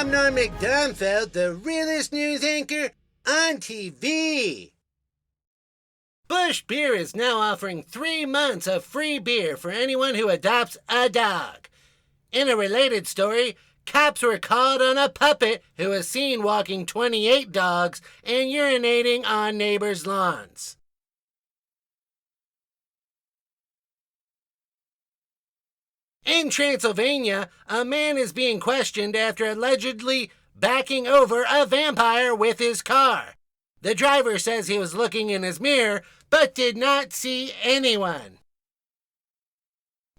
I'm Norm Macdonfelt, the realest news anchor on TV. Busch Beer is now offering 3 months of free beer for anyone who adopts a dog. In a related story, cops were called on a puppet who was seen walking 28 dogs and urinating on neighbors' lawns. In Transylvania, a man is being questioned after allegedly backing over a vampire with his car. The driver says he was looking in his mirror, but did not see anyone.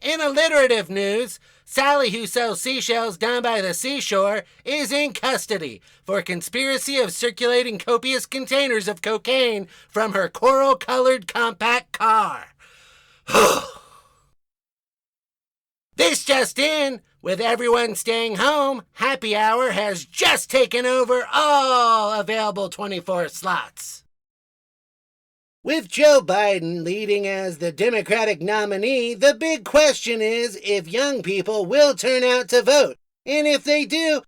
In alliterative news, Sally, who sells seashells down by the seashore, is in custody for conspiracy of circulating copious containers of cocaine from her coral-colored compact car. This just in, with everyone staying home, happy hour has just taken over all available 24 slots. With Joe Biden leading as the Democratic nominee, the big question is if young people will turn out to vote. And if they do,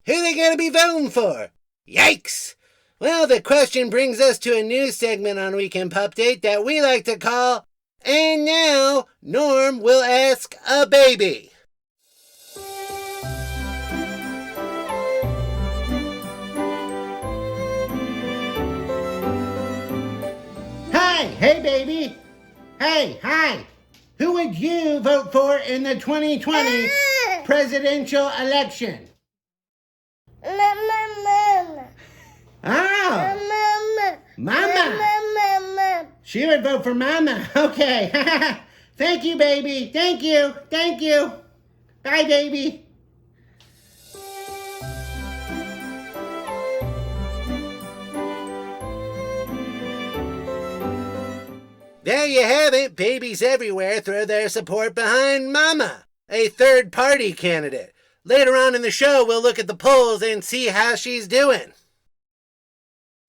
who are they going to be voting for? Yikes! Well, the question brings us to a new segment on Weekend Puppdate that we like to call And Now Norm Will Ask a Baby. Hey baby. Hey, hi. Who would you vote for in the 2020 presidential election? Mama. Oh. Mama. Mama. She would vote for Mama. Okay. Thank you, baby. Thank you. Thank you. Bye, baby. There you have it. Babies everywhere throw their support behind Mama, a third-party candidate. Later on in the show, we'll look at the polls and see how she's doing.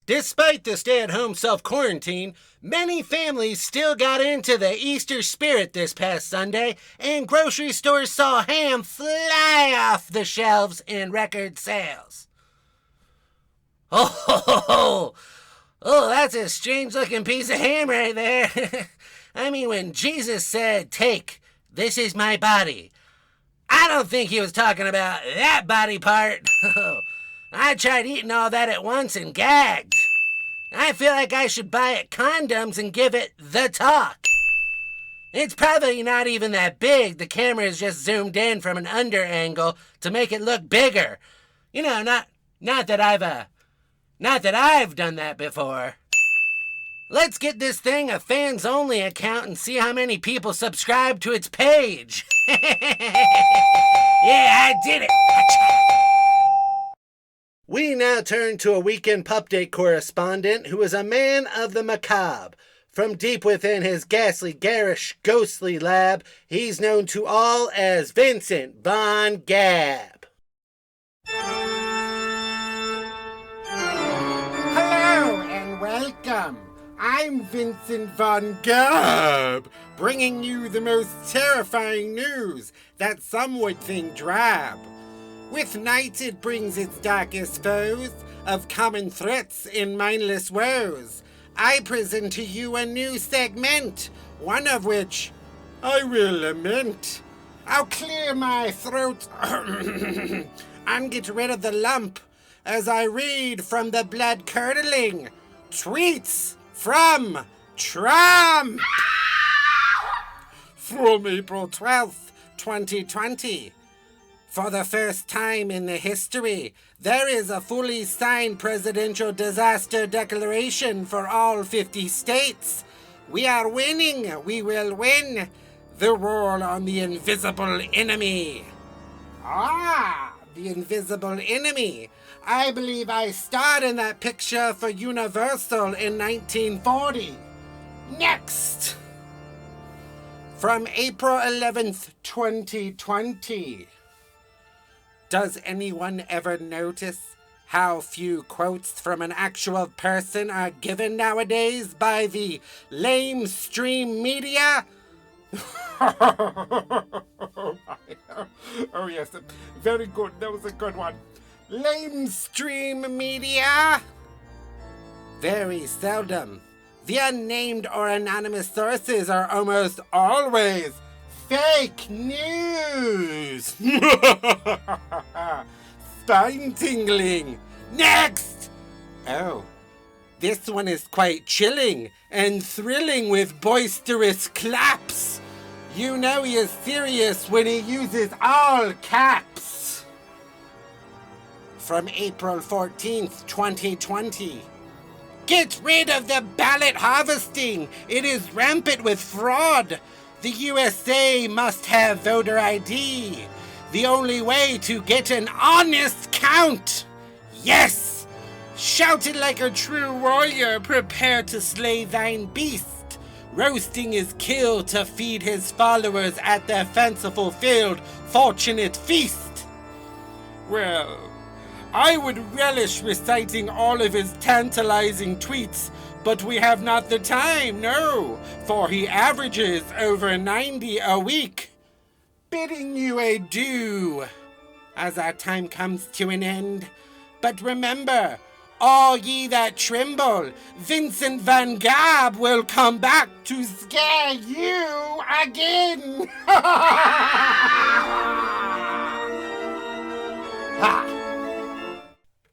Despite the stay-at-home self-quarantine, many families still got into the Easter spirit this past Sunday, and grocery stores saw ham fly off the shelves in record sales. Oh, that's a strange-looking piece of ham right there. I mean, when Jesus said, "Take, this is my body," I don't think he was talking about that body part. I tried eating all that at once and gagged. I feel like I should buy it condoms and give it the talk. It's probably not even that big. The camera is just zoomed in from an under angle to make it look bigger. You know, not that I've done that before. Let's get this thing a fans-only account and see how many people subscribe to its page. Yeah, I did it. We now turn to a Weekend Puppdate correspondent who is a man of the macabre. From deep within his ghastly, garish, ghostly lab, he's known to all as Vincent Von Gab. Hello and welcome. I'm Vincent Von Gab, bringing you the most terrifying news that some would think drab. With night it brings its darkest foes of common threats and mindless woes. I present to you a new segment, one of which I will lament. I'll clear my throat and get rid of the lump as I read from the blood-curdling tweets from Trump from April 12th, 2020. For the first time in the history, there is a fully signed presidential disaster declaration for all 50 states. We are winning. We will win the war on the invisible enemy. The invisible enemy. I believe I starred in that picture for Universal in 1940. Next! From April 11th, 2020. Does anyone ever notice how few quotes from an actual person are given nowadays by the lamestream media? Oh yes, very good. That was a good one. Lamestream media? Very seldom. The unnamed or anonymous sources are almost always fake news. Spine-tingling. Next! Oh, this one is quite chilling and thrilling with boisterous claps. You know he is serious when he uses all caps. From April 14th, 2020. Get rid of the ballot harvesting. It is rampant with fraud. The USA must have voter ID. The only way to get an honest count. Yes! Shout it like a true warrior, prepare to slay thine beast. Roasting his kill to feed his followers at their fanciful filled fortunate feast. Well, I would relish reciting all of his tantalizing tweets, but we have not the time, no, for he averages over 90 a week. Bidding you adieu as our time comes to an end. But remember, all ye that tremble, Vincent Van Gogh will come back to scare you again.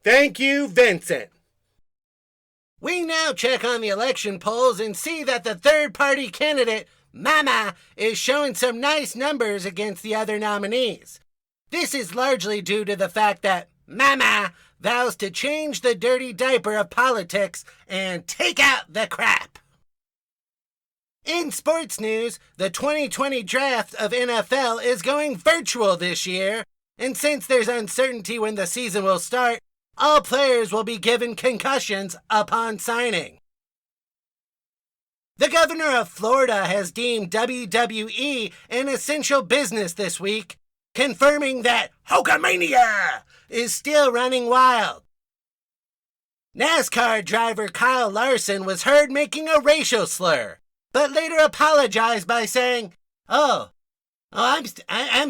Thank you, Vincent. We now check on the election polls and see that the third-party candidate, Mama, is showing some nice numbers against the other nominees. This is largely due to the fact that Mama vows to change the dirty diaper of politics and take out the crap. In sports news, the 2020 draft of NFL is going virtual this year, and since there's uncertainty when the season will start, all players will be given concussions upon signing. The governor of Florida has deemed WWE an essential business this week, confirming that Hulkamania is still running wild. NASCAR driver Kyle Larson was heard making a racial slur, but later apologized by saying, I'm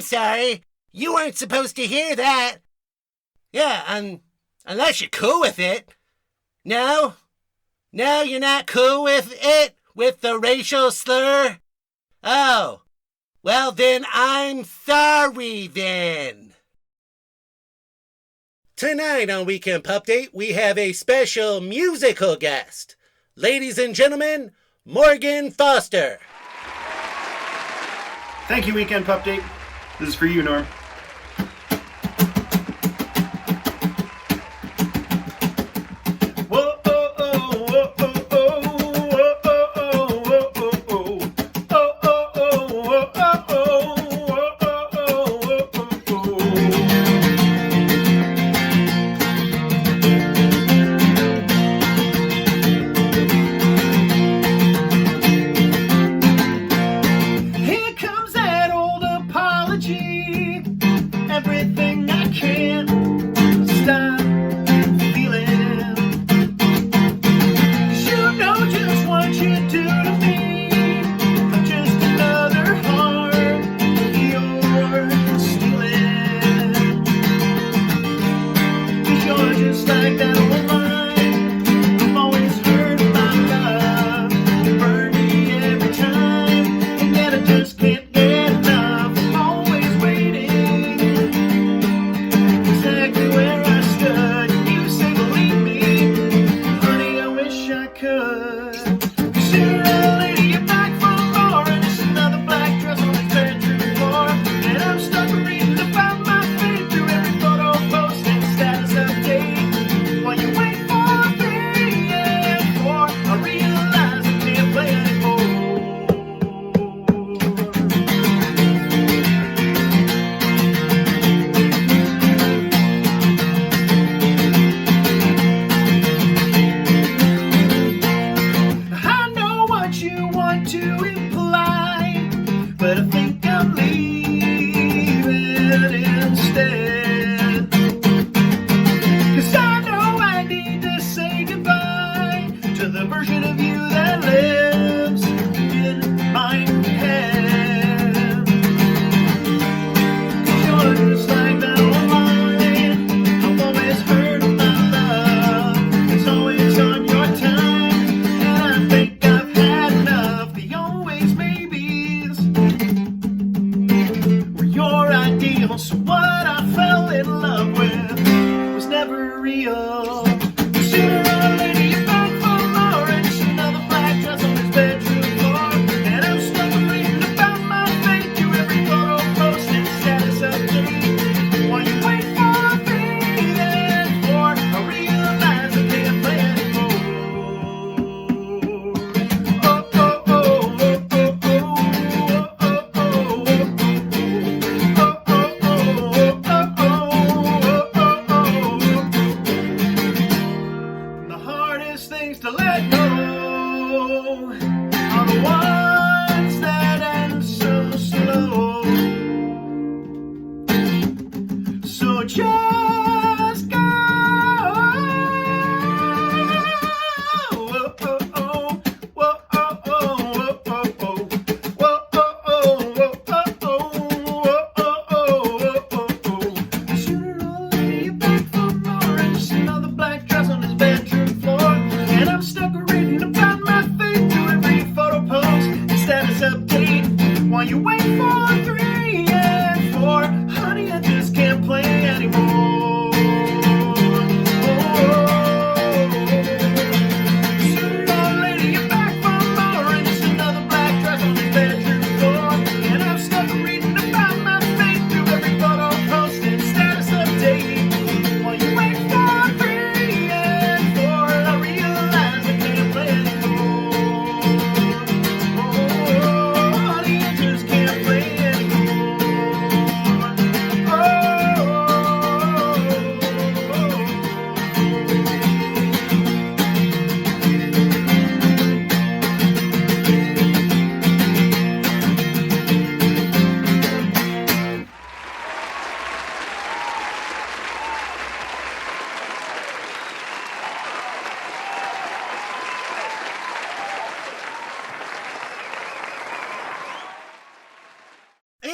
sorry, you weren't supposed to hear that. Yeah, unless you're cool with it. No, you're not cool with it, with the racial slur? Oh, well then I'm sorry then. Tonight on Weekend Puppdate, we have a special musical guest. Ladies and gentlemen, Morgan Foster. Thank you, Weekend Puppdate. This is for you, Norm.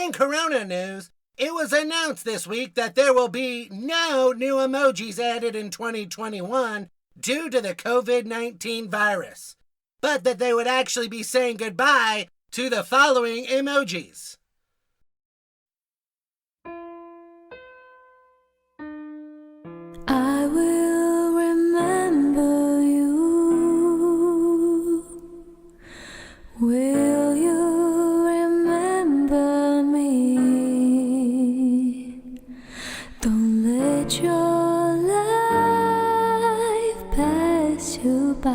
In Corona news, it was announced this week that there will be no new emojis added in 2021 due to the COVID-19 virus, but that they would actually be saying goodbye to the following emojis. I will remember you. Will you remember me? Don't let your life pass you by.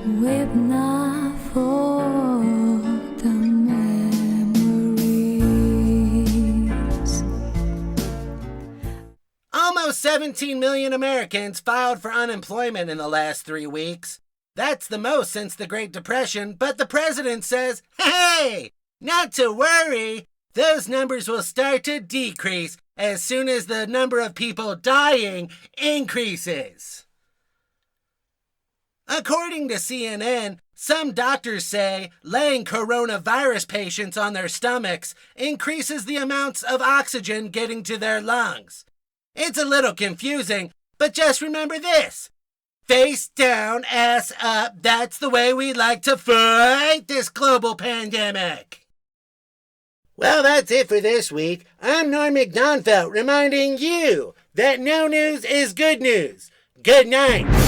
Weep not for the memories. Almost 17 million Americans filed for unemployment in the last 3 weeks. That's the most since the Great Depression, but the president says, hey, not to worry. Those numbers will start to decrease as soon as the number of people dying increases. According to CNN, some doctors say laying coronavirus patients on their stomachs increases the amounts of oxygen getting to their lungs. It's a little confusing, but just remember this. Face down, ass up, that's the way we like to fight this global pandemic. Well, that's it for this week. I'm Norm Macdonfelt reminding you that no news is good news. Good night.